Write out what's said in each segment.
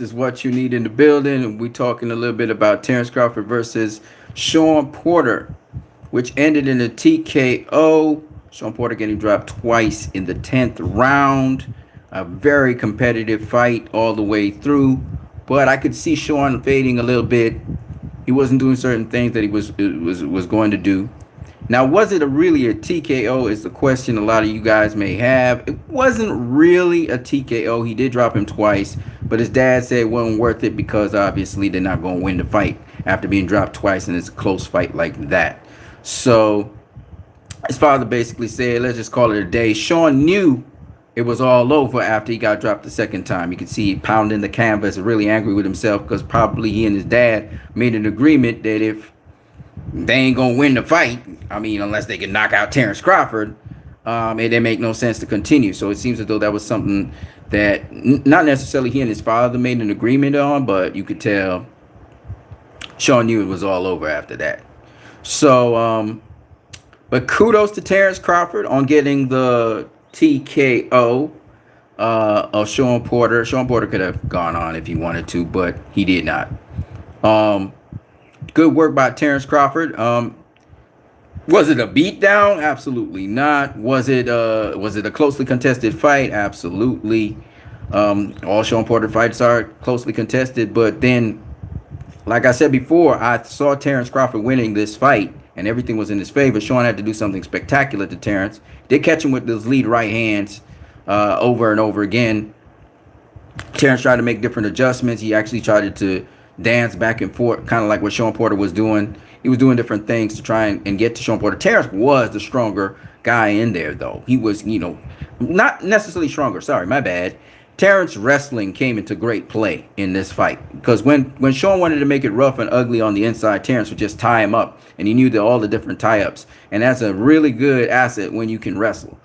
is what you need in the building, and we're talking a little bit about Terence Crawford versus Shawn Porter, which ended in a TKO. Shawn Porter getting dropped twice in the 10th round. A very competitive fight all the way through, but I could see Shawn fading a little bit. He wasn't doing certain things that he was going to do. Now, was it really a TKO? Is the question a lot of you guys may have. It wasn't really a TKO. He did drop him twice, but his dad said it wasn't worth it because obviously they're not going to win the fight after being dropped twice, and it's a close fight like that. So his father basically said, let's just call it a day. Shawn knew it was all over after he got dropped the second time. You could see he pounding the canvas, really angry with himself because probably he and his dad made an agreement that if they ain't gonna win the fight, I mean, unless they can knock out Terence Crawford, it didn't make no sense to continue. So it seems as though that was something that not necessarily he and his father made an agreement on, but you could tell Shawn knew it was all over after that. So, but kudos to Terence Crawford on getting the TKO of Shawn Porter. Shawn Porter could have gone on if he wanted to, but he did not. Good work by Terence Crawford. Was it a beatdown? Absolutely not. Was it a closely contested fight? Absolutely. All Shawn Porter fights are closely contested, but then, like I said before, I saw Terence Crawford winning this fight, and everything was in his favor. Shawn had to do something spectacular to Terence. Did catch him with those lead right hands over and over again. Terence tried to make different adjustments. He actually tried to dance back and forth, kind of like what Shawn Porter was doing. He was doing different things to try and get to Shawn Porter. Terence was the stronger guy in there, though. He was, not necessarily stronger. Sorry, my bad. Terence wrestling came into great play in this fight because when Shawn wanted to make it rough and ugly on the inside, Terence would just tie him up, and he knew all the different tie-ups, and that's a really good asset when you can wrestle.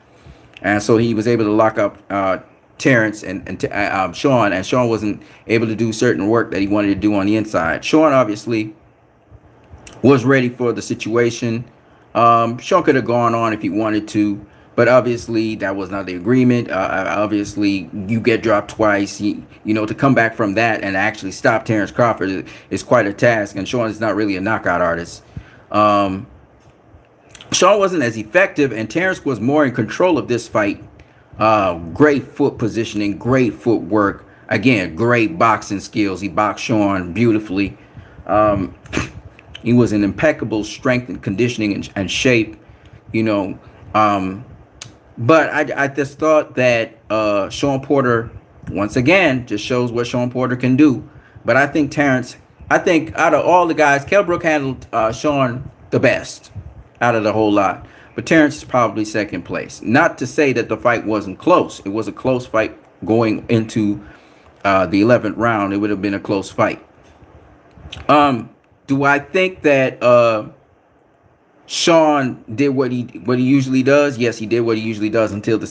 And so he was able to lock up Terence and Shawn, and Shawn wasn't able to do certain work that he wanted to do on the inside. Shawn obviously was ready for the situation. Shawn could have gone on if he wanted to, but obviously that was not the agreement. Obviously, you get dropped twice. To come back from that and actually stop Terence Crawford is quite a task, and Shawn is not really a knockout artist. Shawn wasn't as effective, and Terence was more in control of this fight. Great foot positioning, great footwork. Again, great boxing skills. He boxed Shawn beautifully. He was in impeccable strength and conditioning and shape, But I just thought that Shawn Porter, once again, just shows what Shawn Porter can do. But I think out of all the guys, Kell Brook handled Shawn the best out of the whole lot. But Terence is probably second place. Not to say that the fight wasn't close. It was a close fight going into the 11th round. It would have been a close fight. Do I think that Shawn did what he usually does? Yes, he did what he usually does until the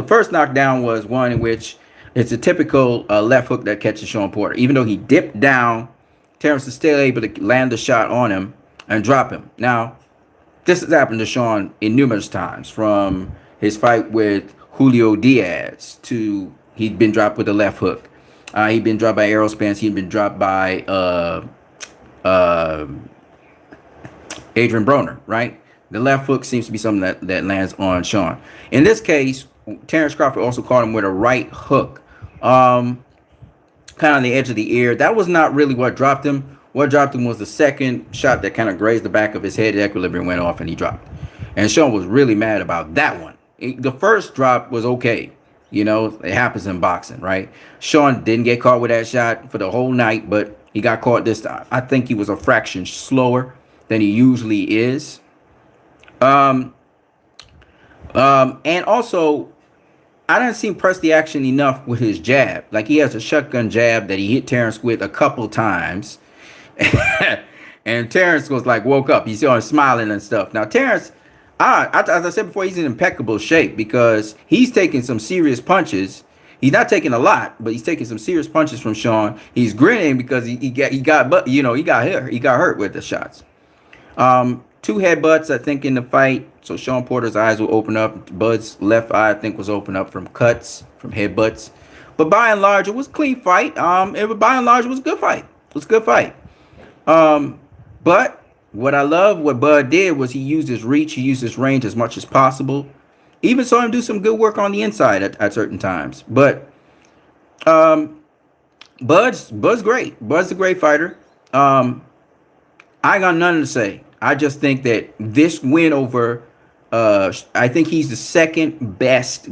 first knockdown was one in which it's a typical left hook that catches Shawn Porter. Even though he dipped down, Terence is still able to land the shot on him and drop him. Now, this has happened to Shawn in numerous times, from his fight with Julio Diaz to he'd been dropped with a left hook. He'd been dropped by arrow spans. He'd been dropped by Adrian Broner, right? The left hook seems to be something that lands on Shawn. In this case, Terence Crawford also caught him with a right hook, kind of on the edge of the ear. That was not really what dropped him. What dropped him was the second shot that kind of grazed the back of his head. The equilibrium went off and he dropped. And Shawn was really mad about that one. The first drop was okay. It happens in boxing, right? Shawn didn't get caught with that shot for the whole night, but he got caught this time. I think he was a fraction slower than he usually is. And also, I didn't see him press the action enough with his jab. Like, he has a shotgun jab that he hit Terence with a couple times. And Terence was like, woke up. You see him smiling and stuff. Now, Terence, as I said before, he's in impeccable shape because he's taking some serious punches. He's not taking a lot, but he's taking some serious punches from Shawn. He's grinning because he got hurt with the shots. 2 headbutts, I think, in the fight. So Shawn Porter's eyes will open up. Bud's left eye, I think, was open up from cuts, from headbutts. But by and large, it was a clean fight. By and large, it was a good fight. It was a good fight. But what I love, what Bud did was he used his reach, he used his range as much as possible. Even saw him do some good work on the inside at certain times. But Bud's great. Bud's a great fighter. I got nothing to say. I just think that this win over, I think he's the second best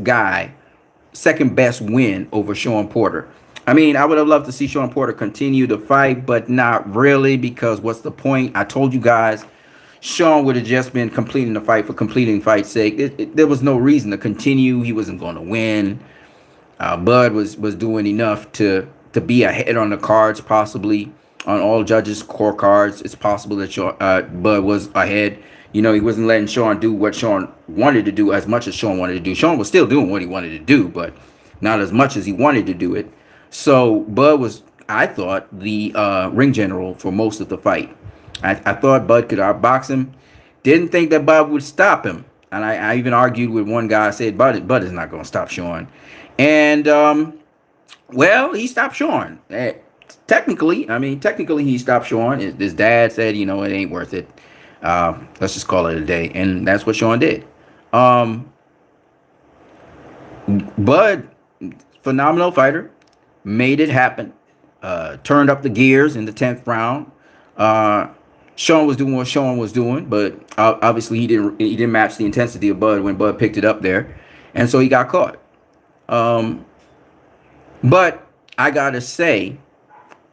win over Shawn Porter. I mean, I would have loved to see Shawn Porter continue to fight, but not really, because what's the point? I told you guys, Shawn would have just been completing the fight for completing fight's sake. There was no reason to continue. He wasn't going to win. Bud was doing enough to be ahead on the cards, possibly on all judges' scorecards. It's possible that Bud was ahead. You know, he wasn't letting Shawn do what Shawn wanted to do as much as Shawn wanted to do. Shawn was still doing what he wanted to do, but not as much as he wanted to do it. So Bud was, I thought, the ring general for most of the fight. I thought Bud could outbox him. Didn't think that Bud would stop him. And I even argued with one guy. I said, Bud is not going to stop Shawn. And, well, he stopped Shawn. Technically, he stopped Shawn. His dad said, you know, it ain't worth it. Let's just call it a day. And that's what Shawn did. Bud, phenomenal fighter, made it happen. Turned up the gears in the 10th round. Shawn was doing what Shawn was doing, but obviously he didn't match the intensity of Bud when Bud picked it up there, and so he got caught. But I gotta say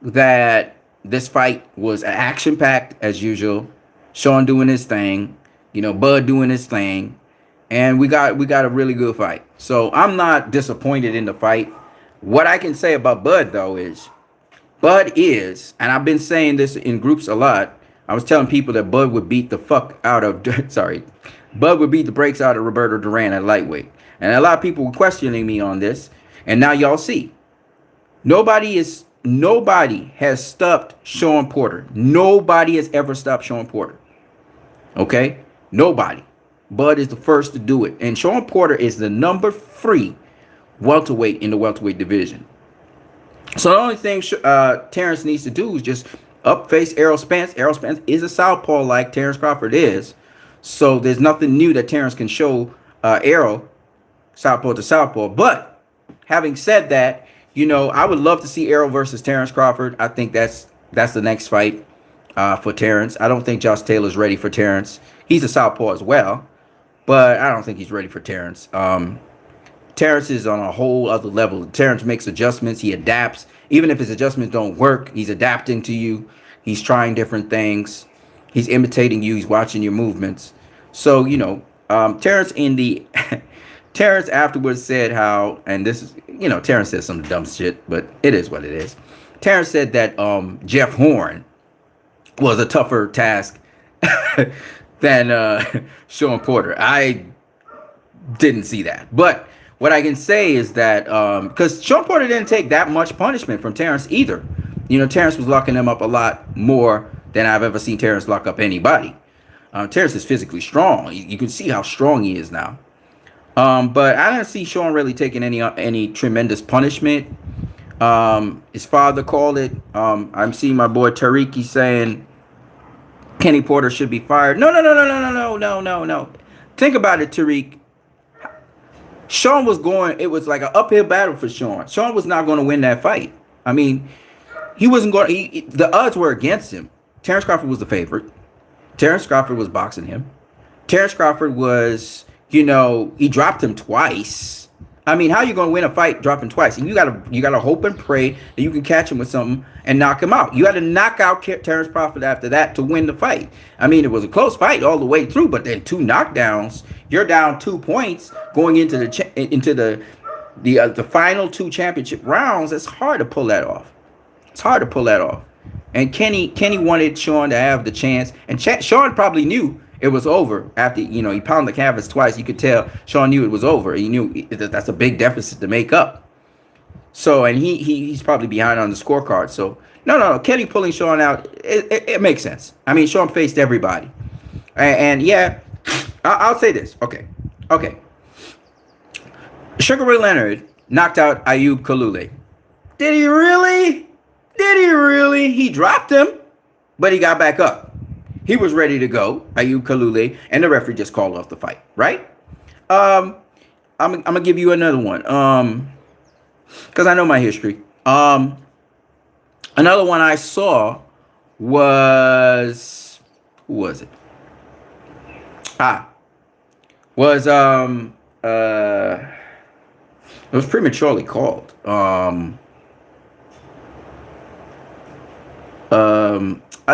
that this fight was action-packed as usual. Shawn doing his thing, you know, Bud doing his thing, and we got a really good fight. So I'm not disappointed in the fight. What I can say about Bud though is, and I've been saying this in groups a lot. I was telling people that Bud would beat the brakes out of Roberto Duran at lightweight. And a lot of people were questioning me on this. And now y'all see. Nobody has stopped Shawn Porter. Nobody has ever stopped Shawn Porter. Okay? Nobody. Bud is the first to do it. And Shawn Porter is the number 3 welterweight in the welterweight division. So the only thing Terence needs to do is just face Errol Spence. Errol Spence is a southpaw like Terence Crawford is. So there's nothing new that Terence can show Errol, southpaw to southpaw. But having said that, you know, I would love to see Errol versus Terence Crawford. I think that's the next fight for Terence. I don't think Josh Taylor's ready for Terence. He's a southpaw as well, but I don't think he's ready for Terence. Terence is on a whole other level. Terence makes adjustments. He adapts. Even if his adjustments don't work, he's adapting to you. He's trying different things. He's imitating you. He's watching your movements. So, you know, Terence Terence afterwards said how, and this is, you know, Terence said some dumb shit, but it is what it is. Terence said that Jeff Horn was a tougher task than Shawn Porter. I didn't see that. But what I can say is that, because Shawn Porter didn't take that much punishment from Terence either. You know, Terence was locking him up a lot more than I've ever seen Terence lock up anybody. Terence is physically strong. You can see how strong he is now. But I didn't see Shawn really taking any tremendous punishment. His father called it. I'm seeing my boy Tariq saying Kenny Porter should be fired. No. Think about it, Tariq. Shawn was going, it was like an uphill battle for Shawn. Shawn was not going to win that fight. I mean, he wasn't going, the odds were against him. Terence Crawford was the favorite. Terence Crawford was boxing him. Terence Crawford was, you know, he dropped him twice. I mean, how are you going to win a fight dropping twice? And you gotta hope and pray that you can catch him with something and knock him out. You had to knock out Terence Crawford after that to win the fight. I mean, it was a close fight all the way through, but then 2 knockdowns. You're down 2 points going into the final 2 championship rounds. It's hard to pull that off. It's hard to pull that off. And Kenny wanted Shawn to have the chance, and Shawn probably knew it was over after, you know, he pounded the canvas twice. You could tell Shawn knew it was over. He knew that's a big deficit to make up. So, and he's probably behind on the scorecard. So, no. Kenny pulling Shawn out, it makes sense. I mean, Shawn faced everybody. And yeah, I'll say this. Okay. Sugar Ray Leonard knocked out Ayub Kalule. Did he really? Did he really? He dropped him, but he got back up. He was ready to go, Ayub Kalule, and the referee just called off the fight, right? I'm gonna give you another one. Because I know my history. Another one I saw was, who was it? Was it was prematurely called.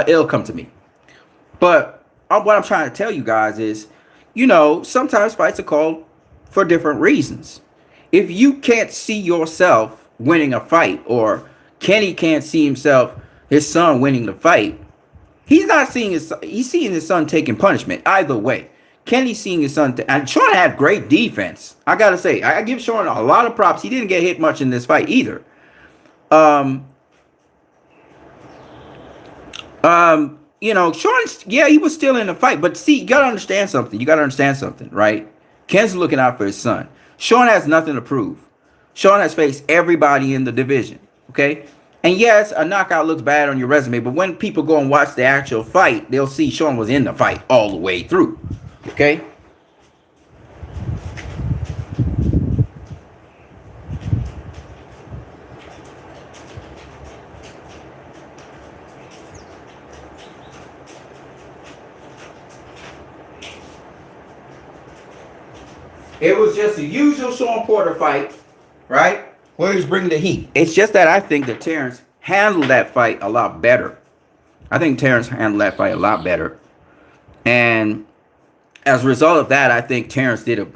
It'll come to me. But what I'm trying to tell you guys is, sometimes fights are called for different reasons. If you can't see yourself winning a fight, or Kenny can't see his son winning the fight, he's seeing his son taking punishment. Either way, Kenny's seeing his son, and Shawn had great defense. I gotta say, I give Shawn a lot of props. He didn't get hit much in this fight either. Shawn, yeah, he was still in the fight, but see, you gotta understand something. Right? Ken's looking out for his son. Shawn has nothing to prove. Shawn has faced everybody in the division. Okay? And yes, a knockout looks bad on your resume, but when people go and watch the actual fight, they'll see Shawn was in the fight all the way through. Okay? It was just the usual Shawn Porter fight, right? Where he's bringing the heat. It's just that I think that Terence handled that fight a lot better. And as a result of that, I think Terence the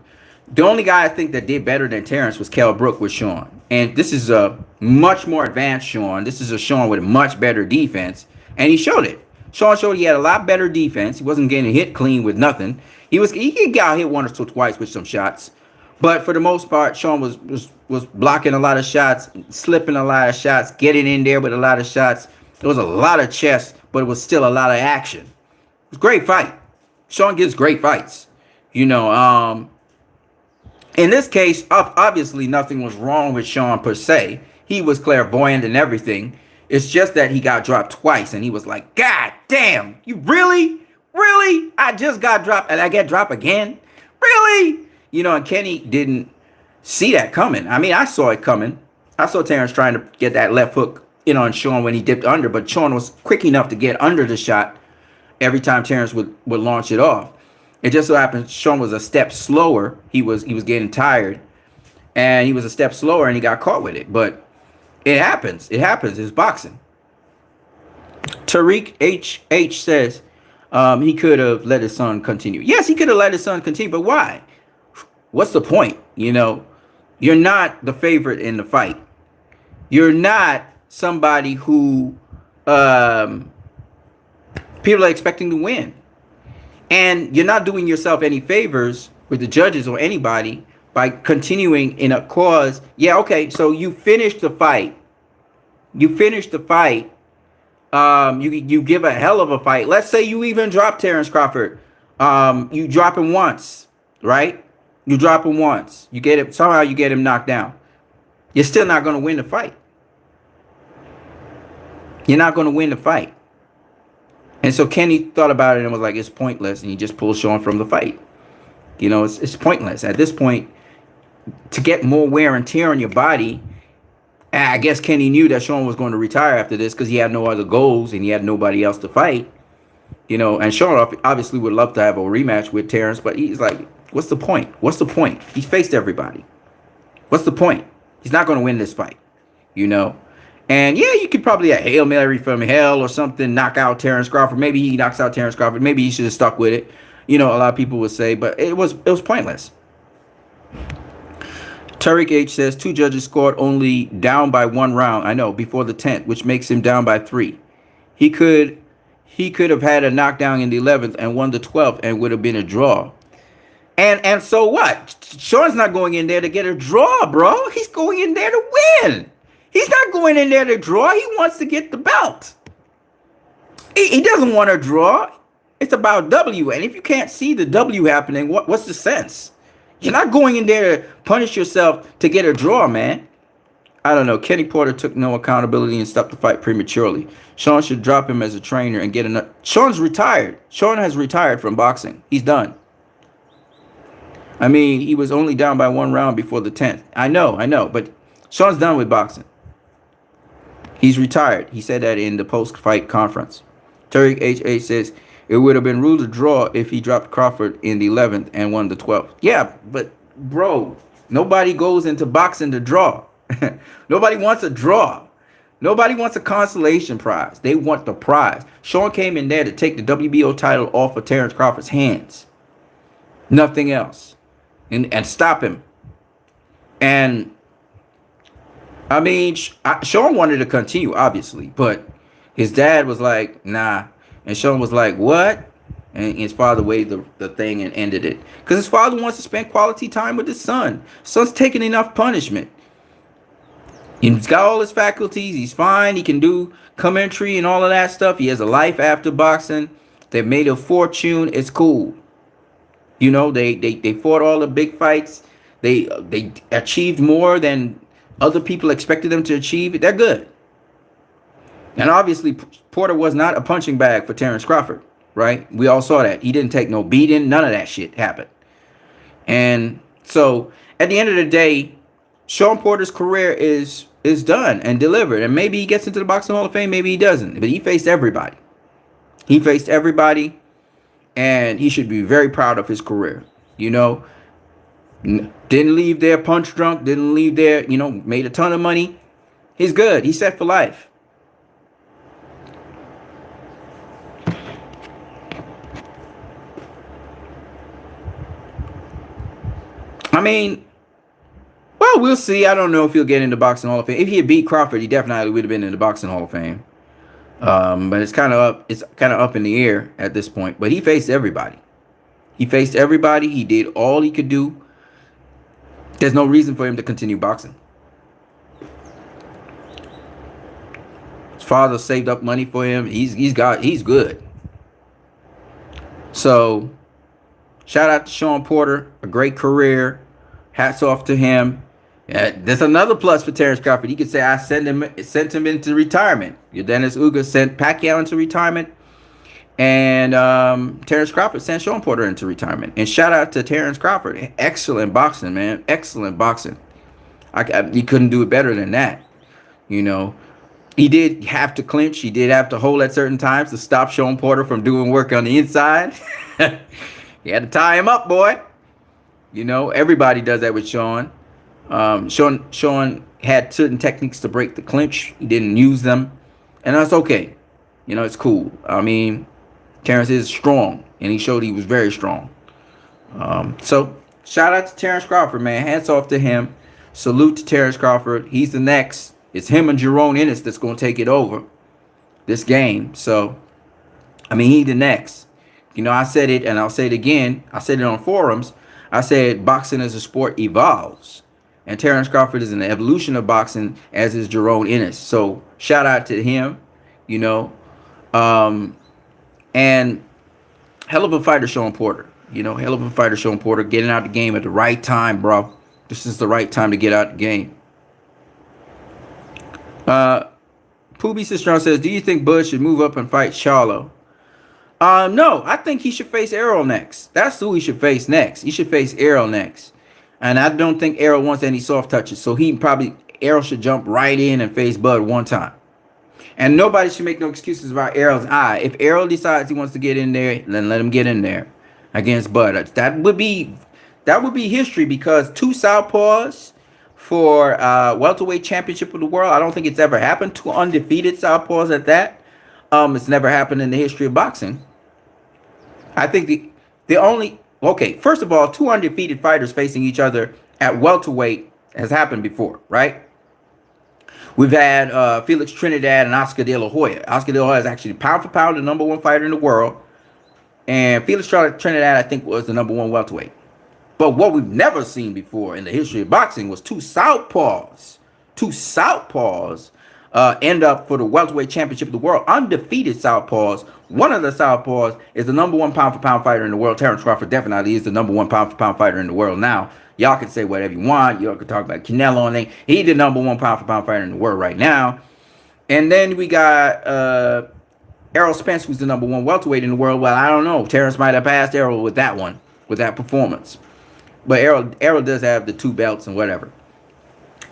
only guy I think that did better than Terence was Kell Brook with Shawn. And this is a much more advanced Shawn. This is a Shawn with a much better defense. And he showed it. Shawn showed he had a lot better defense. He wasn't getting hit clean with nothing. He got hit once or twice with some shots. But for the most part, Shawn was blocking a lot of shots, slipping a lot of shots, getting in there with a lot of shots. There was a lot of chest, but it was still a lot of action. It was a great fight. Shawn gives great fights. In this case, obviously nothing was wrong with Shawn per se. He was clairvoyant and everything. It's just that he got dropped twice, and he was like, God damn, you really? Really? I just got dropped, and I get dropped again? Really? And Kenny didn't see that coming. I mean, I saw it coming. I saw Terence trying to get that left hook, on Shawn when he dipped under, but Shawn was quick enough to get under the shot every time Terence would launch it off. It just so happened Shawn was a step slower. He was getting tired, and he was a step slower, and he got caught with it. But it happens. It's boxing. Tariq H says he could have let his son continue. Yes, he could have let his son continue, but why? What's the point? You're not the favorite in the fight. You're not somebody who people are expecting to win. And you're not doing yourself any favors with the judges or anybody by continuing in a cause. Yeah, okay, so you finished the fight. You give a hell of a fight. Let's say you even drop Terence Crawford. You drop him once, right? You drop him once. You get him, somehow you get him knocked down. You're still not going to win the fight. You're not going to win the fight. And so Kenny thought about it and was like, it's pointless. And he just pulled Shawn from the fight. It's pointless. At this point, to get more wear and tear on your body, I guess Kenny knew that Shawn was going to retire after this because he had no other goals and he had nobody else to fight. And Shawn obviously would love to have a rematch with Terence, but he's like, what's the point? He's faced everybody. What's the point? He's not going to win this fight, And yeah, you could probably a Hail Mary from hell or something, knock out Terence Crawford. Maybe he knocks out Terence Crawford. Maybe he should have stuck with it. A lot of people would say, but it was pointless. Tariq H says 2 judges scored only down by 1 round. I know, before the 10th, which makes him down by 3. He could have had a knockdown in the 11th and won the 12th and would have been a draw. And so what? Shawn's not going in there to get a draw, bro. He's going in there to win. He's not going in there to draw. He wants to get the belt. He doesn't want to draw. It's about W. And if you can't see the W happening, what's the sense? You're not going in there to punish yourself to get a draw, man. I don't know. Kenny Porter took no accountability and stopped the fight prematurely. Shawn should drop him as a trainer and get another. Shawn's retired. Shawn has retired from boxing. He's done. I mean, he was only down by 1 round before the 10th. I know. But Shawn's done with boxing. He's retired. He said that in the post-fight conference. Terry H.A. says, it would have been ruled a draw if he dropped Crawford in the 11th and won the 12th. Yeah, but, bro, nobody goes into boxing to draw. Nobody wants a draw. Nobody wants a consolation prize. They want the prize. Shawn came in there to take the WBO title off of Terence Crawford's hands. Nothing else. And stop him. And I mean, Shawn wanted to continue, obviously, but his dad was like, nah. And Shawn was like, what? And his father waved the thing and ended it. Because his father wants to spend quality time with his son. Son's taking enough punishment. He's got all his faculties. He's fine. He can do commentary and all of that stuff. He has a life after boxing. They've made a fortune. It's cool. You know, they fought all the big fights. They achieved more than other people expected them to achieve. They're good. And obviously, Porter was not a punching bag for Terence Crawford, right? We all saw that. He didn't take no beating. None of that shit happened. And so, at the end of the day, Shawn Porter's career is done and delivered. And maybe he gets into the Boxing Hall of Fame. Maybe he doesn't. But he faced everybody. He faced everybody. And he should be very proud of his career. You know, didn't leave there punch drunk. Didn't leave there, you know, made a ton of money. He's good. He's set for life. I mean, well, we'll see. I don't know if he'll get into Boxing Hall of Fame. If he had beat Crawford, he definitely would have been in the Boxing Hall of Fame. But it's kind of up. It's kind of up in the air at this point. But he faced everybody. He faced everybody. He did all he could do. There's no reason for him to continue boxing. His father saved up money for him. He's good. So, shout out to Shawn Porter. A great career. Hats off to him. There's another plus for Terence Crawford. He could say I sent him into retirement. Dennis Uga sent Pacquiao into retirement, and Terence Crawford sent Shawn Porter into retirement. And shout out to Terence Crawford. Excellent boxing, man. Excellent boxing. He couldn't do it better than that. You know, he did have to clinch. He did have to hold at certain times to stop Shawn Porter from doing work on the inside. He had to tie him up, boy. You know, everybody does that with Shawn. Shawn had certain techniques to break the clinch. He didn't use them, and that's okay. You know, it's cool. I mean, Terence is strong, and he showed he was very strong. So shout out to Terence Crawford, man. Hats off to him. Salute to Terence Crawford. He's the next. It's him and Jerome Ennis that's going to take it over this game. So, I mean, he's the next. You know, I said it, and I'll say it again. I said it on forums. I said boxing as a sport evolves. And Terence Crawford is an evolution of boxing, as is Jerome Ennis. So shout out to him, you know. And hell of a fighter, Shawn Porter. You know, hell of a fighter, Shawn Porter. Getting out the game at the right time, bro. This is the right time to get out the game. Poobie Sister says, do you think Bud should move up and fight Charlo? No, I think he should face Errol next. That's who he should face next. He should face Errol next. And I don't think Errol wants any soft touches. So Errol should jump right in and face Bud one time. And nobody should make no excuses about Errol's eye. If Errol decides he wants to get in there, then let him get in there against Bud. That would be history, because 2 southpaws for welterweight championship of the world. I don't think it's ever happened. 2 undefeated southpaws at that. It's never happened in the history of boxing. I think the only, okay, first of all, 2 undefeated fighters facing each other at welterweight has happened before, right? We've had Felix Trinidad and Oscar De La Hoya. Oscar De La Hoya is actually pound for pound the #1 fighter in the world. And Felix Trinidad, I think, was the #1 welterweight. But what we've never seen before in the history of boxing was 2 southpaws. 2 southpaws end up for the welterweight championship of the world. Undefeated southpaws. One of the southpaws is the number one pound for pound fighter in the world. Terence Crawford definitely is the number one pound for pound fighter in the world now. Y'all can say whatever you want. Y'all can talk about Canelo and thing. He's the number one pound for pound fighter in the world right now. And then we got Errol Spence, who's the number one welterweight in the world. Well, I don't know. Terence might have passed Errol with that one, with that performance. But Errol does have the 2 belts and whatever.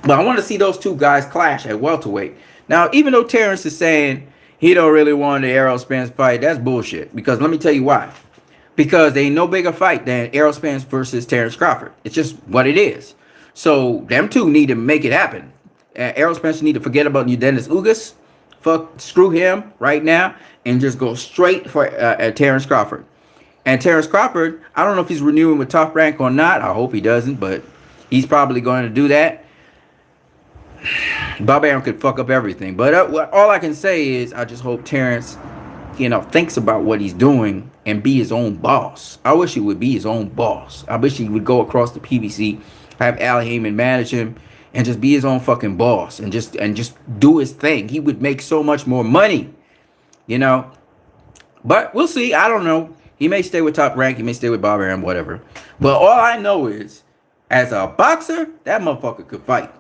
But I want to see those 2 guys clash at welterweight. Now, even though Terence is saying he don't really want the Errol Spence fight, that's bullshit. Because let me tell you why. Because there ain't no bigger fight than Errol Spence versus Terence Crawford. It's just what it is. So them 2 need to make it happen. Errol Spence need to forget about Dennis Ugas. Screw him right now and just go straight for Terence Crawford. And Terence Crawford, I don't know if he's renewing with Top Rank or not. I hope he doesn't, but he's probably going to do that. Bob Arum could fuck up everything. But all I can say is I just hope Terence, thinks about what he's doing and be his own boss. I wish he would be his own boss. I wish he would go across the PBC, have Al Heyman manage him, and just be his own fucking boss and just do his thing. He would make so much more money, But we'll see. I don't know. He may stay with Top Rank. He may stay with Bob Arum, whatever. But all I know is, as a boxer, that motherfucker could fight.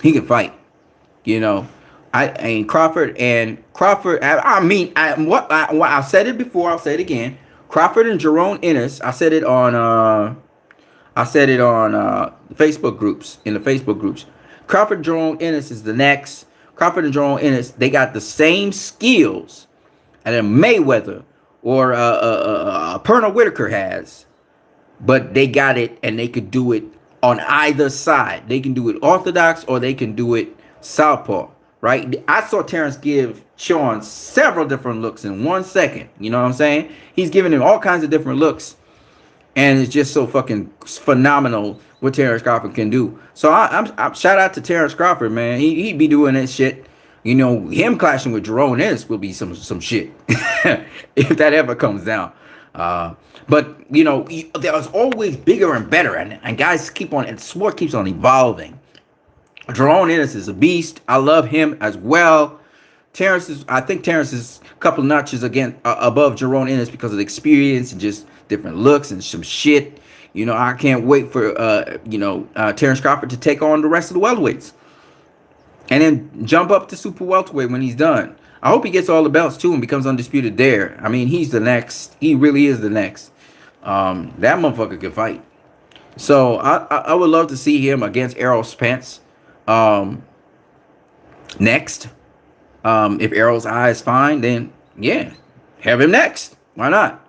He can fight. Crawford. I said it before. I'll say it again. Crawford and Jerome Ennis. I said it on Facebook groups, in the Facebook groups. Crawford and Jerome Ennis is the next. Crawford and Jerome Ennis, they got the same skills that a Mayweather or Pernell Whitaker has, but they got it and they could do it on either side. They can do it orthodox or they can do it southpaw, right? I saw Terence give Shawn several different looks in 1 second. You know what I'm saying? He's giving him all kinds of different looks. And it's just so fucking phenomenal what Terence Crawford can do. So I'm shout out to Terence Crawford, man. He'd be doing that shit. Him clashing with Jerome Ennis will be some shit if that ever comes down. But there's always bigger and better, and guys keep on, and sport keeps on evolving. Jerome Ennis is a beast. I love him as well. I think Terence is a couple notches above Jerome Ennis because of the experience and just different looks and some shit. I can't wait for Terence Crawford to take on the rest of the welterweights and then jump up to super welterweight when he's done. I hope he gets all the belts too and becomes undisputed there. I mean, he's the next. He really is the next. That motherfucker can fight. So I would love to see him against Errol Spence next. If Errol's eye is fine, then yeah, have him next. Why not?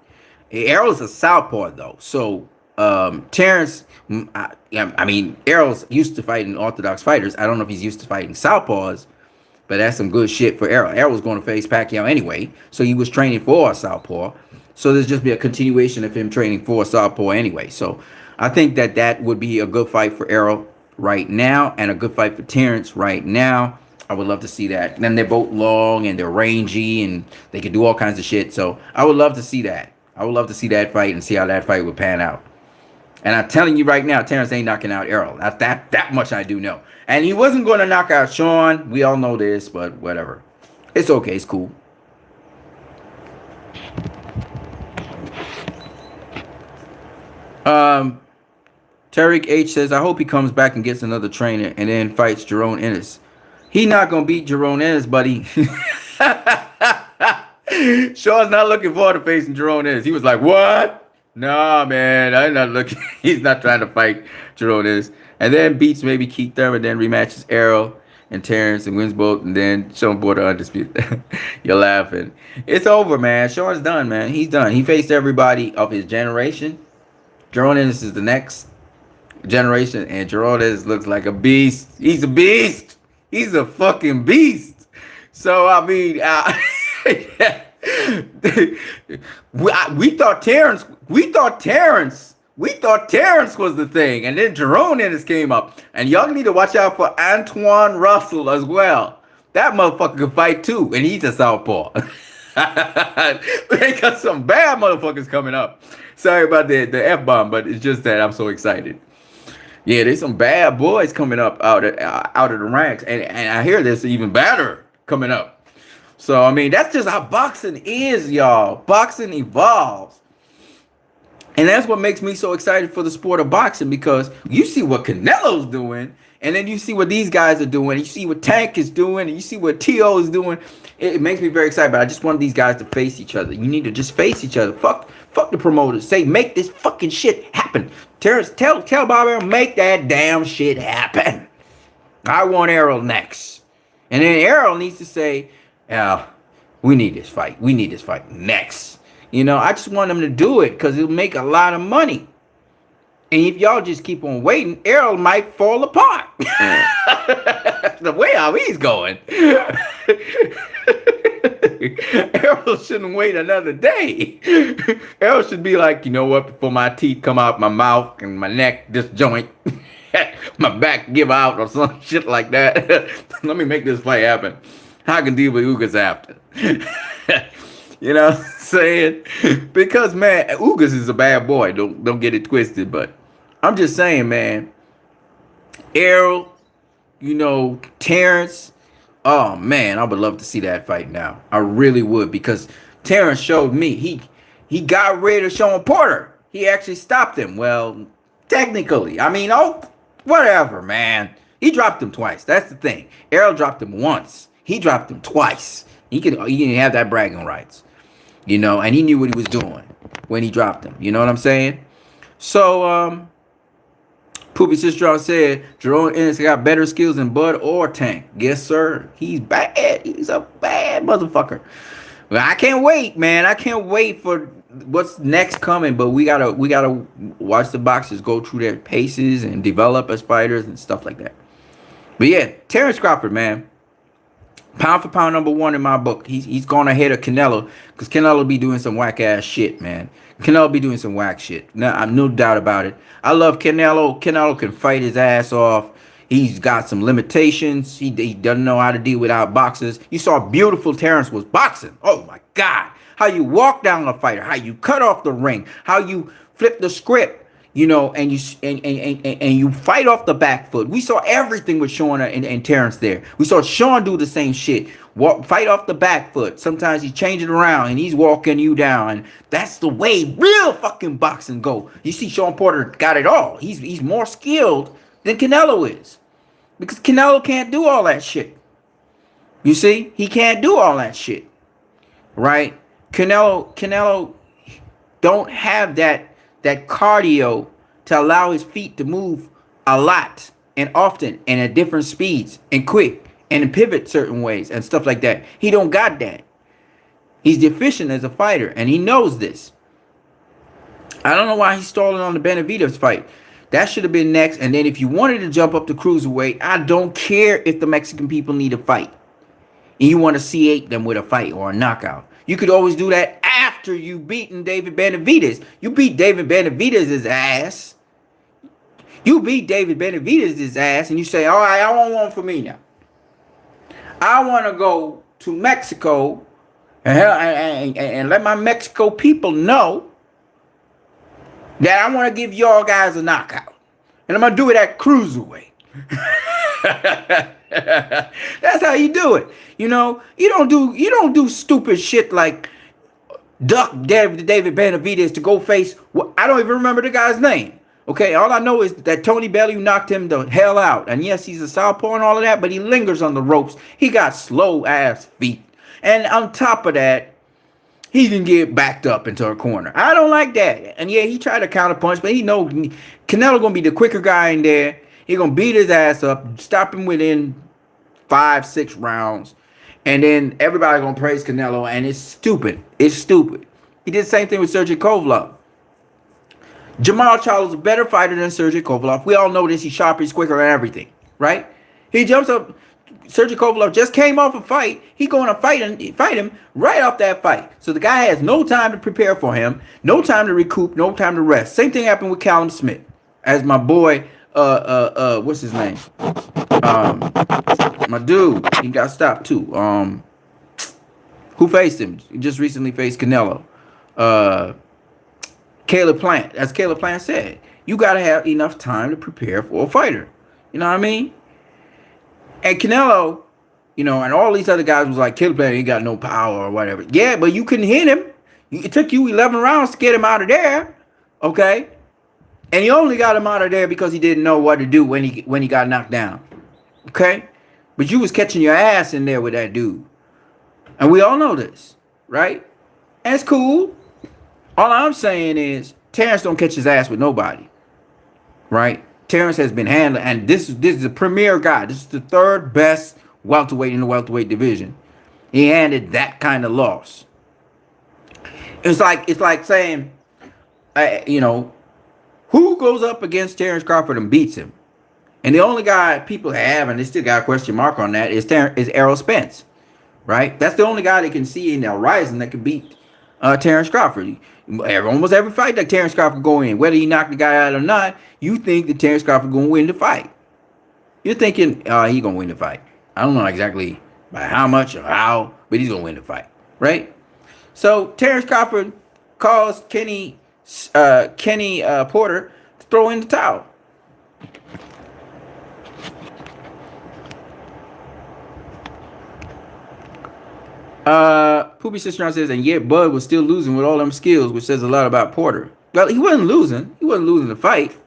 Errol's a southpaw though, so Terence. Errol's used to fighting orthodox fighters. I don't know if he's used to fighting southpaws, but that's some good shit for Errol. Errol was going to face Pacquiao anyway, so he was training for a southpaw. So there's just be a continuation of him training for a southpaw anyway. So I think that would be a good fight for Errol right now and a good fight for Terence right now. I would love to see that. And then they're both long and they're rangy and they can do all kinds of shit. So I would love to see that. I would love to see that fight and see how that fight would pan out. And I'm telling you right now, Terence ain't knocking out Errol. That much I do know. And he wasn't going to knock out Shawn. We all know this, but whatever. It's okay. It's cool. Tariq H says, I hope he comes back and gets another trainer and then fights Jerome Ennis. He not going to beat Jerome Ennis, buddy. Shaw's not looking forward to facing Jerome Ennis. He was like, what? Nah, man, I'm not looking. He's not trying to fight Jerome Ennis. And then beats maybe Keith Thurman, then rematches Errol and Terence and wins both, and then Shawn Porter undisputed. You're laughing. It's over, man. Shawn's done, man. He's done. He faced everybody of his generation. Jerome Ennis is the next generation, and Jerome Ennis looks like a beast. He's a beast. He's a fucking beast. So I mean, we thought Terence was the thing, and then Jerome Ennis came up, and y'all need to watch out for Antoine Russell as well. That motherfucker can fight too, and he's a southpaw. They got some bad motherfuckers coming up. Sorry about the F-bomb, but it's just that I'm so excited. Yeah, there's some bad boys coming up out of the ranks, and I hear there's even better coming up. So I mean, that's just how boxing is, y'all. Boxing evolves. And that's what makes me so excited for the sport of boxing, because you see what Canelo's doing, and then you see what these guys are doing, you see what Tank is doing, and you see what T.O. is doing. It makes me very excited, but I just want these guys to face each other. You need to just face each other. Fuck the promoters. Say, make this fucking shit happen. Terence, tell Bob Arrow, make that damn shit happen. I want Errol next. And then Errol needs to say, yeah, we need this fight. We need this fight next. You know, I just want them to do it because it'll make a lot of money. And if y'all just keep on waiting, Errol might fall apart. The way how he's going. Errol shouldn't wait another day. Errol should be like, you know what, before my teeth come out my mouth and my neck disjoint, my back give out or some shit like that. Let me make this fight happen. I can deal with Ugas after. You know what I'm saying? Because, man, Ugas is a bad boy. Don't get it twisted. But I'm just saying, man, Errol, you know, Terence. Oh, man, I would love to see that fight now. I really would, because Terence showed me. He got rid of Shawn Porter. He actually stopped him. Well, technically. I mean, whatever, man. He dropped him twice. That's the thing. Errol dropped him once. He dropped him twice. He didn't have that bragging rights. You know, and he knew what he was doing when he dropped him. You know what I'm saying? So, Poopy Sister said, Jerome Ennis got better skills than Bud or Tank. Yes, sir. He's bad. He's a bad motherfucker. Well, I can't wait, man. I can't wait for what's next coming. But we gotta watch the boxers go through their paces and develop as fighters and stuff like that. But yeah, Terence Crawford, man. Pound for pound number one in my book. He's going ahead of Canelo, because Canelo be doing some whack ass shit, man. Canelo be doing some whack shit. Now, I'm no doubt about it. I love Canelo. Canelo can fight his ass off. He's got some limitations. He doesn't know how to deal with outboxers. You saw beautiful Terence was boxing. Oh my God. How you walk down a fighter, how you cut off the ring, how you flip the script. You know, and you fight off the back foot. We saw everything with Shawn and Terence there. We saw Shawn do the same shit. Fight off the back foot. Sometimes he change it around and he's walking you down. And that's the way real fucking boxing go. You see, Shawn Porter got it all. He's more skilled than Canelo is, because Canelo can't do all that shit. You see, he can't do all that shit, right? Canelo don't have that cardio to allow his feet to move a lot and often and at different speeds and quick and pivot certain ways and stuff like that. He don't got that. He's deficient as a fighter, and he knows this. I don't know why he's stalling on the Benavidez fight. That should have been next. And then if you wanted to jump up to cruiserweight, I don't care if the Mexican people need a fight and you want to C8 them with a fight or a knockout. You could always do that after you beaten David Benavidez. You beat David Benavidez's ass. You beat David Benavidez's ass, and you say, all right, I want one for me now. I want to go to Mexico and let my Mexico people know that I want to give y'all guys a knockout. And I'm going to do it at cruiserweight. That's how you do it. You know, you don't do stupid shit like duck David Benavidez to go face. I don't even remember the guy's name. Okay, all I know is that Tony Bellew knocked him the hell out. And yes, he's a southpaw and all of that, but he lingers on the ropes. He got slow ass feet. And on top of that, he can get backed up into a corner. I don't like that. And yeah, he tried to counter punch, but he know Canelo gonna be the quicker guy in there. He gonna beat his ass up, stop him within 5-6 rounds, and then everybody gonna praise Canelo, and it's stupid. It's stupid. He did the same thing with Sergey Kovalev. Jamal Charlo's a better fighter than Sergey Kovalev. We all know this. He's sharper, he's quicker, and everything, right? He jumps up. Sergey Kovalev just came off a fight. He going to fight him right off that fight. So the guy has no time to prepare for him, no time to recoup, no time to rest. Same thing happened with Callum Smith. As my boy, what's his name? My dude, he got stopped too. Who faced him? He just recently faced Canelo. Caleb Plant. As Caleb Plant said, You got to have enough time to prepare for a fighter. You know what I mean? And Canelo, and all these other guys was like, Caleb Plant ain't got no power or whatever. Yeah, but you couldn't hit him. It took you 11 rounds to get him out of there. Okay? And he only got him out of there because he didn't know what to do when he got knocked down. Okay? But you was catching your ass in there with that dude. And we all know this, right? And it's cool. All I'm saying is Terence don't catch his ass with nobody. Right? Terence has been handled, and this is the premier guy. This is the third best welterweight in the welterweight division. He handed that kind of loss. It's like saying, who goes up against Terence Crawford and beats him? And the only guy people have, and they still got a question mark on that, is Errol Spence, right? That's the only guy they can see in the horizon that can beat Terence Crawford. Almost every fight that Terence Crawford go in, whether he knocked the guy out or not, you think that Terence Crawford going to win the fight. You're thinking he going to win the fight. I don't know exactly by how much or how, but he's going to win the fight, right? So Terence Crawford calls Kenny Porter to throw in the towel. Poopy Sister says, and yet Bud was still losing with all them skills, which says a lot about Porter. Well, he wasn't losing. He wasn't losing the fight.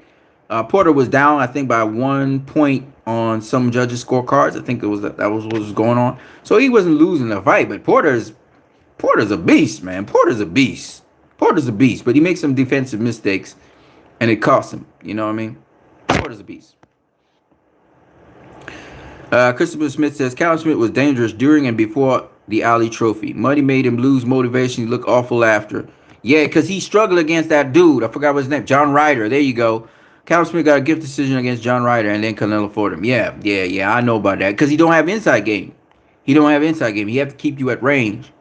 Porter was down, I think, by 1 point on some judges' scorecards. I think that was what was going on. So he wasn't losing the fight. But Porter's a beast, man. Porter's a beast. But he makes some defensive mistakes, and it costs him. You know what I mean? Porter's a beast. Christopher Smith says, Callum Smith was dangerous during and before the Ali Trophy. Muddy made him lose motivation. He looked awful after. Yeah, because he struggled against that dude. I forgot what his name. John Ryder. There you go. Callum Smith got a gift decision against John Ryder, and then Canelo fought him. Yeah. I know about that. Because he don't have inside game. He have to keep you at range.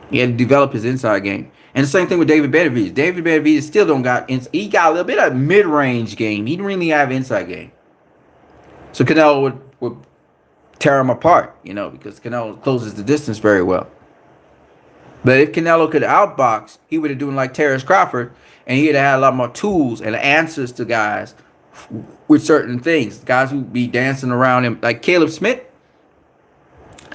He had to develop his inside game. And the same thing with David Benavidez. David Benavidez still don't got... He got a little bit of mid-range game. He didn't really have inside game. So Canelo would tear him apart, because Canelo closes the distance very well. But if Canelo could outbox, he would have done like Terence Crawford, and he'd have had a lot more tools and answers to guys with certain things. Guys who'd be dancing around him, like Caleb Smith.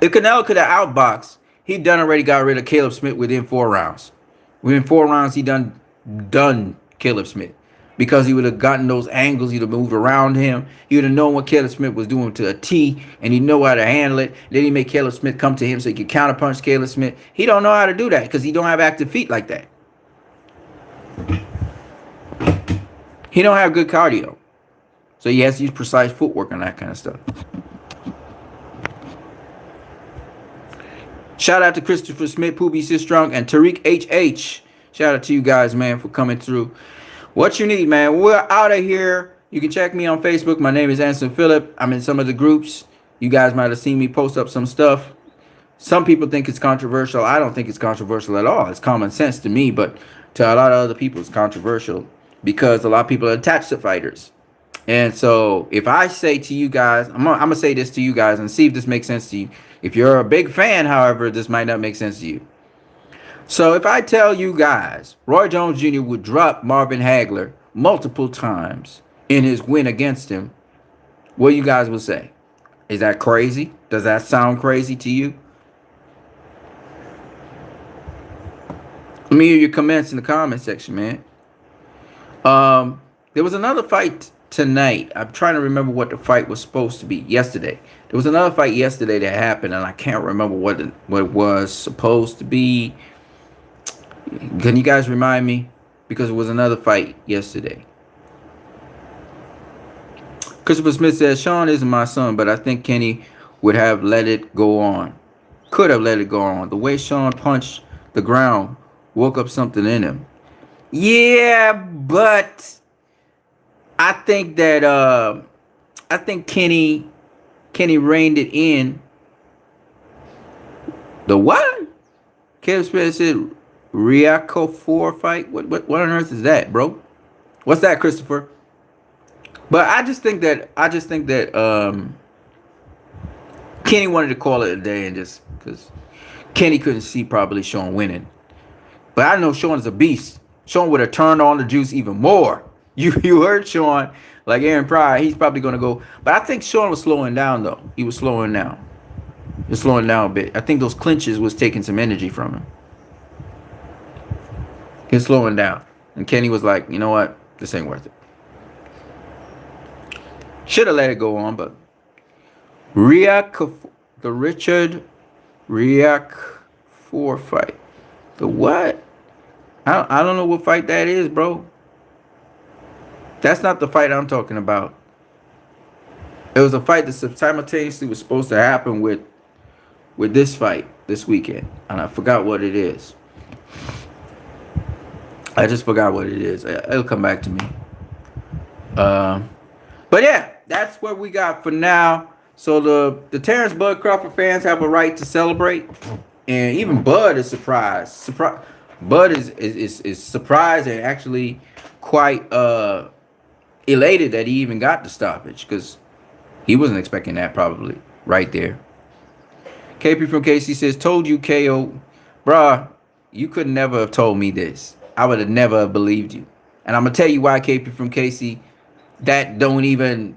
If Canelo could have outboxed, he'd already got rid of Caleb Smith within 4 rounds. Within 4 rounds, he done Caleb Smith. Because he would have gotten those angles, he'd have moved around him. He would have known what Caleb Smith was doing to a T, and he know how to handle it. Then he made Caleb Smith come to him so he could counterpunch Caleb Smith. He don't know how to do that because he don't have active feet like that. He don't have good cardio. So he has to use precise footwork and that kind of stuff. Shout out to Christopher Smith, Poobie Sistrunk, and Tariq HH. Shout out to you guys, man, for coming through. What you need, man. We're out of here. You can check me on Facebook. My name is Anson Phillip. I'm in some of the groups. You guys might have seen me post up some stuff. Some people think it's controversial. I don't think it's controversial at all. It's common sense to me, but to a lot of other people, it's controversial because a lot of people are attached to fighters. And so if I say to you guys, I'm going to say this to you guys and see if this makes sense to you. If you're a big fan, however, this might not make sense to you. So if I tell you guys, Roy Jones Jr. would drop Marvin Hagler multiple times in his win against him, what you guys will say? Is that crazy? Does that sound crazy to you? Let me hear your comments in the comment section, man. There was another fight tonight. I'm trying to remember what the fight was supposed to be yesterday. There was another fight yesterday that happened, and I can't remember what it was supposed to be. Can you guys remind me? Because it was another fight yesterday. Christopher Smith says, Shawn isn't my son, but I think Kenny would have let it go on. Could have let it go on. The way Shawn punched the ground woke up something in him. Yeah, but I think that Kenny reined it in. The what? Caleb Smith said Riako 4 fight. What on earth is that, bro? What's that, Christopher? But I just think that Kenny wanted to call it a day, and just because Kenny couldn't see probably Shawn winning. But I know Shawn is a beast. Shawn would have turned on the juice even more You heard Shawn, like Aaron Pryor, he's probably gonna go. But I think Shawn was slowing down though. He was slowing down. He was slowing down a bit. I think those clinches was taking some energy from him. He was slowing down. And Kenny was like, you know what? This ain't worth it. Should have let it go on, but the Richard Riak 4 fight. The what? I don't know what fight that is, bro. That's not the fight I'm talking about. It was a fight that simultaneously was supposed to happen with this fight this weekend, and I forgot what it is. I just forgot what it is. It'll come back to me. But yeah, that's what we got for now. So the Terence Bud Crawford fans have a right to celebrate, and even Bud is surprised. Bud is surprised and actually quite elated that he even got the stoppage because he wasn't expecting that probably right there. KP from KC says, "Told you, KO, bruh, you could never have told me this. I would have never believed you." And I'm gonna tell you why, KP from KC. That don't even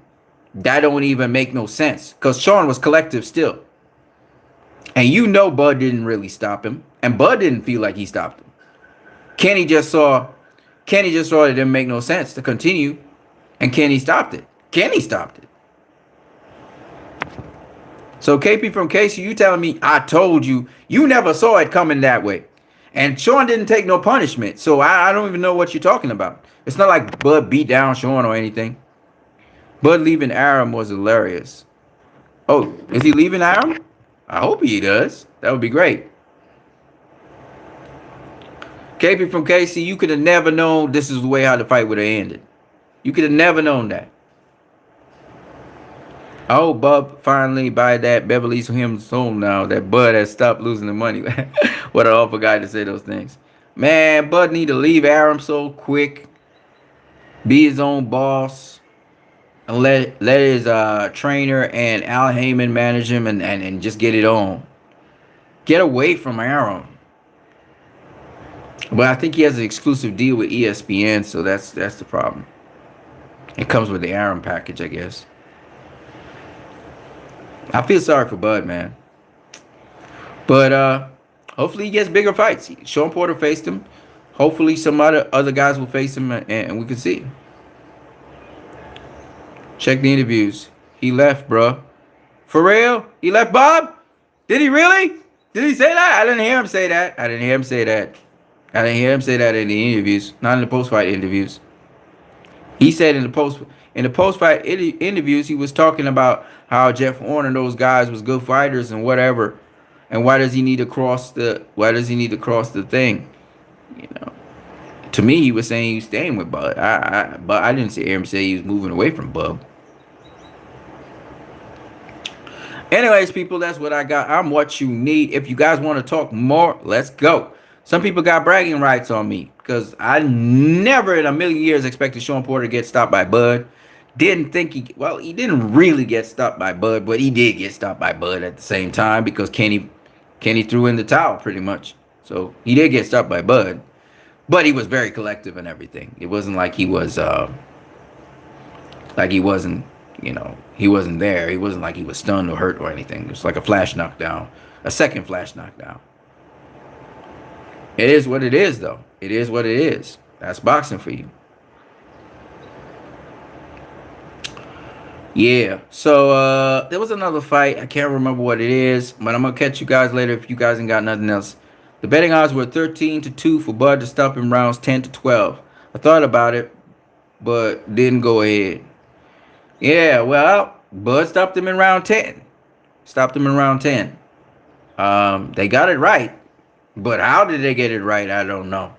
make no sense. Cause Shawn was collective still. And you know Bud didn't really stop him. And Bud didn't feel like he stopped him. Kenny just saw it didn't make no sense to continue. And Kenny stopped it. Kenny stopped it. So KP from KC, you telling me I told you never saw it coming that way. And Shawn didn't take no punishment. So I don't even know what you're talking about. It's not like Bud beat down Shawn or anything. Bud leaving Aram was hilarious. Oh, is he leaving Aram? I hope he does. That would be great. KP from KC, you could have never known this is the way how the fight would have ended. You could have never known that. I hope Bub finally buy that Beverly's Hills home now that Bud has stopped losing the money. What an awful guy to say those things. Man, Bud need to leave Aram so quick. Be his own boss. And let his trainer and Al Heyman manage him and just get it on. Get away from Aram. But I think he has an exclusive deal with ESPN, so that's the problem. It comes with the Aram package, I guess. I feel sorry for Bud, man. But hopefully he gets bigger fights. Shawn Porter faced him. Hopefully some other guys will face him and we can see. Check the interviews. He left, bro. For real? He left Bob? Did he really? Did he say that? I didn't hear him say that. I didn't hear him say that in the interviews. Not in the post-fight interviews. He said in the post-fight interviews, he was talking about how Jeff Horn and those guys was good fighters and whatever. And why does he need to cross the thing? You know. To me, he was saying he was staying with Bud. But I didn't hear him say he was moving away from Bub. Anyways, people, that's what I got. I'm what you need. If you guys want to talk more, let's go. Some people got bragging rights on me because I never in a million years expected Shawn Porter to get stopped by Bud. Didn't think he didn't really get stopped by Bud, but he did get stopped by Bud at the same time because Kenny threw in the towel pretty much. So he did get stopped by Bud. But he was very collective and everything. It wasn't like he was, he wasn't there. He wasn't like he was stunned or hurt or anything. It was like a flash knockdown, a second flash knockdown. It is what it is, though. It is what it is. That's boxing for you. Yeah. So there was another fight. I can't remember what it is, but I'm gonna catch you guys later if you guys ain't got nothing else. The betting odds were 13-2 for Bud to stop in rounds 10-12. I thought about it, but didn't go ahead. Yeah, well, Bud stopped him in round 10. They got it right. But how did they get it right? I don't know.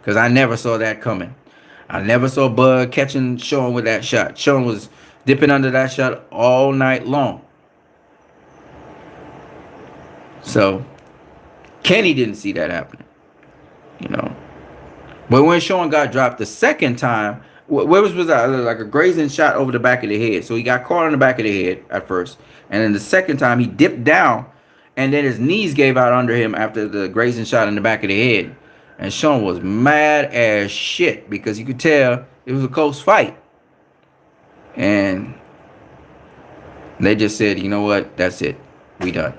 Because I never saw that coming. I never saw Bud catching Shawn with that shot. Shawn was dipping under that shot all night long. So, Kenny didn't see that happening, you know. But when Shawn got dropped the second time, where was that? Like a grazing shot over the back of the head. So he got caught on the back of the head at first. And then the second time, he dipped down, and then his knees gave out under him after the grazing shot in the back of the head. And Shawn was mad as shit because you could tell it was a close fight. And they just said, you know what? That's it. We done.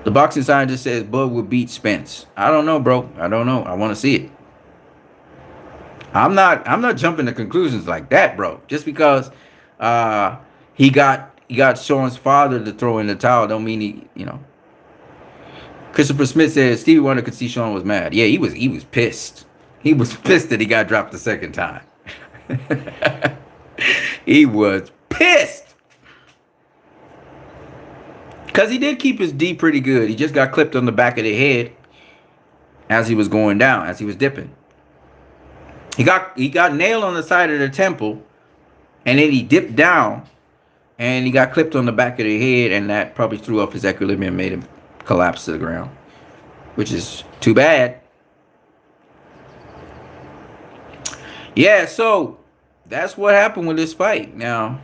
The boxing scientist says Bud will beat Spence. I don't know, bro. I don't know. I want to see it. I'm not jumping to conclusions like that, bro. Just because he got Shawn's father to throw in the towel don't mean he. Christopher Smith says Stevie Wonder could see Shawn was mad. Yeah, he was pissed. He was pissed that he got dropped the second time. He was pissed. Because he did keep his D pretty good. He just got clipped on the back of the head as he was going down, as he was dipping. He got nailed on the side of the temple, and then he dipped down, and he got clipped on the back of the head, and that probably threw off his equilibrium and made him collapse to the ground, which is too bad. Yeah, so that's what happened with this fight. Now,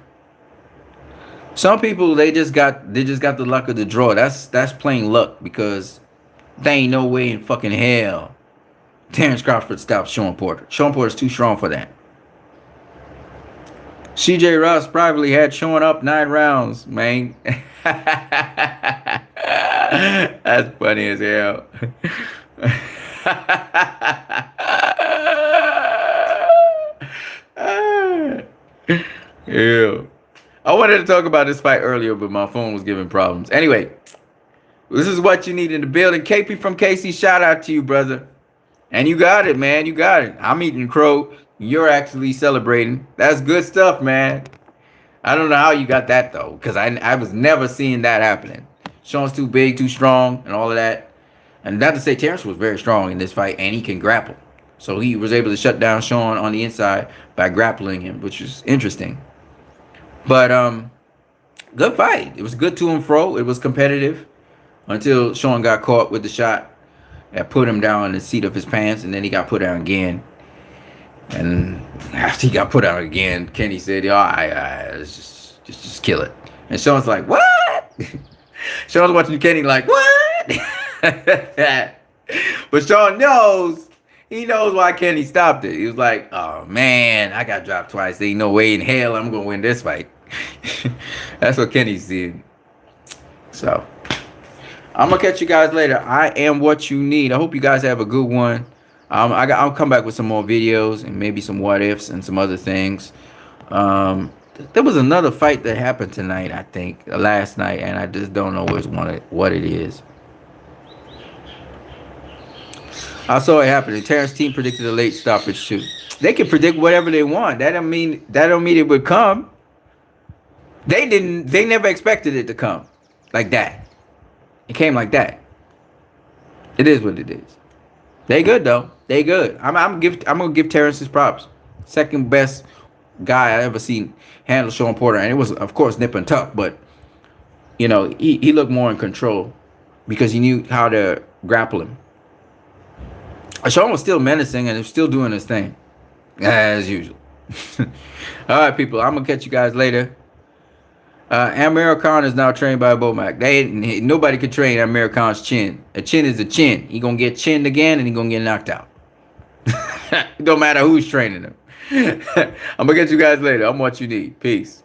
some people they just got the luck of the draw. That's plain luck because there ain't no way in fucking hell Terence Crawford stopped Shawn Porter. Shawn Porter's too strong for that. CJ Ross privately had Shawn up 9 rounds, man. That's funny as hell. Yeah. I wanted to talk about this fight earlier, but my phone was giving problems. Anyway, this is what you need in the building. KP from KC, shout out to you, brother. And you got it, man. You got it. I'm eating crow. You're actually celebrating. That's good stuff, man. I don't know how you got that, though, because I was never seeing that happening. Shawn's too big, too strong, and all of that. And not to say Terence was very strong in this fight, and he can grapple. So he was able to shut down Shawn on the inside by grappling him, which is interesting. But good fight. It was good to and fro. It was competitive until Shawn got caught with the shot that put him down in the seat of his pants, and then he got put down again. And after he got put out again, Kenny said, let's just kill it. And Shawn's like, what? Shawn's watching Kenny like, what? But Shawn knows. He knows why Kenny stopped it. He was like, oh, man, I got dropped twice. There ain't no way in hell I'm going to win this fight. That's what Kenny's seeing. So, I'm going to catch you guys later. I am what you need. I hope you guys have a good one. I'll come back with some more videos and maybe some what ifs and some other things. There was another fight that happened tonight, I think, last night, and I just don't know what it is. I saw it happen. The Terence team predicted a late stoppage too. They can predict whatever they want. That don't mean it would come. They never expected it to come like that. It came like that. It is what it is. They good though. They good. I'm gonna give Terence his props. Second best guy I ever seen handle Shawn Porter, and it was of course nip and tuck, but he looked more in control because he knew how to grapple him. Shawn was still menacing and still doing his thing, as usual. All right, people. I'm going to catch you guys later. Amir Khan is now trained by Bomac. Nobody could train Amir Khan's chin. A chin is a chin. He going to get chinned again and he going to get knocked out. It don't matter who's training him. I'm going to get you guys later. I'm what you need. Peace.